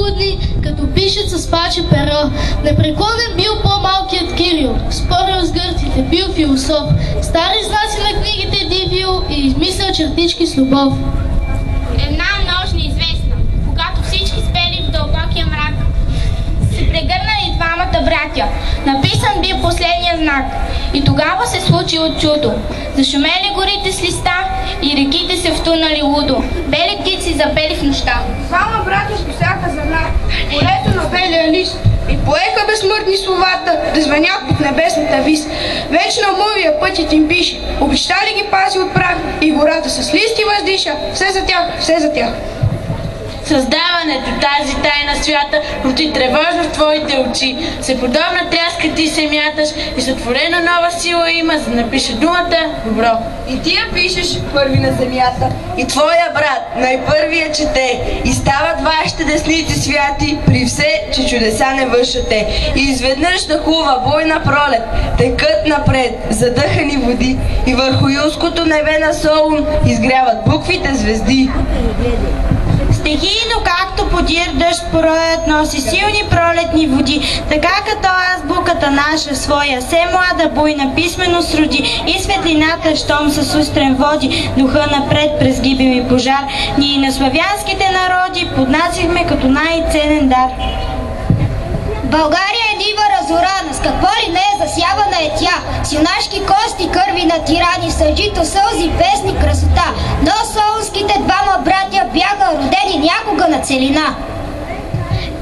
будни, като пишат с паче перо. Непреклонен бил по-малкият Кирил, спорил с гърците, бил философ, стари знаци на книгите дивил и измислял чертички с любов. Една нощ неизвестна, когато всички спели в дълбокия мрак, се прегърнали двамата братя. Написан бил последния знак. И тогава се случило чудо. Зашумели горите с листа и реките се втунали лудо. Бели птици запели в нощта. Двама братя скосяха зърна, полето на белия лист и поеха безсмъртни словата да звънят под небесната вис. Вечна мъвия пътят им пише, обещали ги пази от прах и гората с листи въздиша. Все за тях, все за тях. Създаването, тази тайна свята, роти тревожно в твоите очи. Се подобна тряска ти се мяташ и сътворена нова сила има, за да напише думата добро. И ти я пишеш първи на земята, и твоя брат най-първия чете, и стават вашите десници святи, при все, че чудеса не вършате. И изведнъж нахлува бойна пролет, текат напред задъхани води, и върху юлското небе на Солун изгряват буквите звезди. Стихийно, както подир дъжд пороят носи силни пролетни води, така като азбуката наша своя се млада буйна писменост роди и светлината, щом с устрем води духа напред през гибел и пожар, ние на славянските народи поднасихме като най-ценен дар. България е дива разорана, с какво ли не е засявана е тя, с юнашки кости, кърви на тирани, съжито сълзи, песни, красота. Но солунските двама братя бяха родени някога на целина.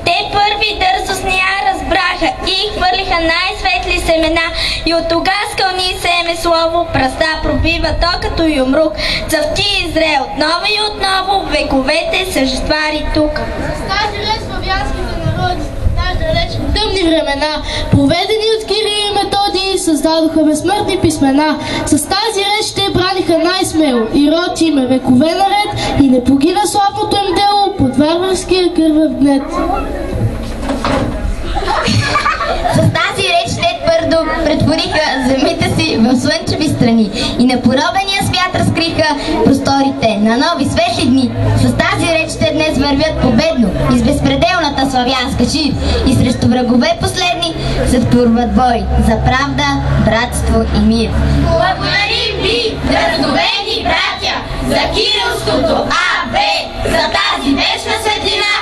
Те първи дързо с нея разбраха и хвърлиха най-светли семена. И от тога скълни семе слово, пръста пробива то като юмрук. Цъфти изре отново и отново, вековете се жествари тук. С тази реч славянските народи, далеч в тъмни времена, поведени от Кирил и Методий, създадоха безсмъртни писмена. С тази реч те браниха най-смело и род им е векове наред и не погина славното им дело под варварския кървав гнет. С тази реч те твърдо претвориха земите си в слънчеви страни и на поробения свят разкриха просторите на нови светли дни. С тази реч те днес вървят победно из безпределната славянска шир и срещу врагове последни се втурват бой за правда, братство и мир. Благодарим ви, дразновени братя, за кирилското АБ, за тази вечна светлина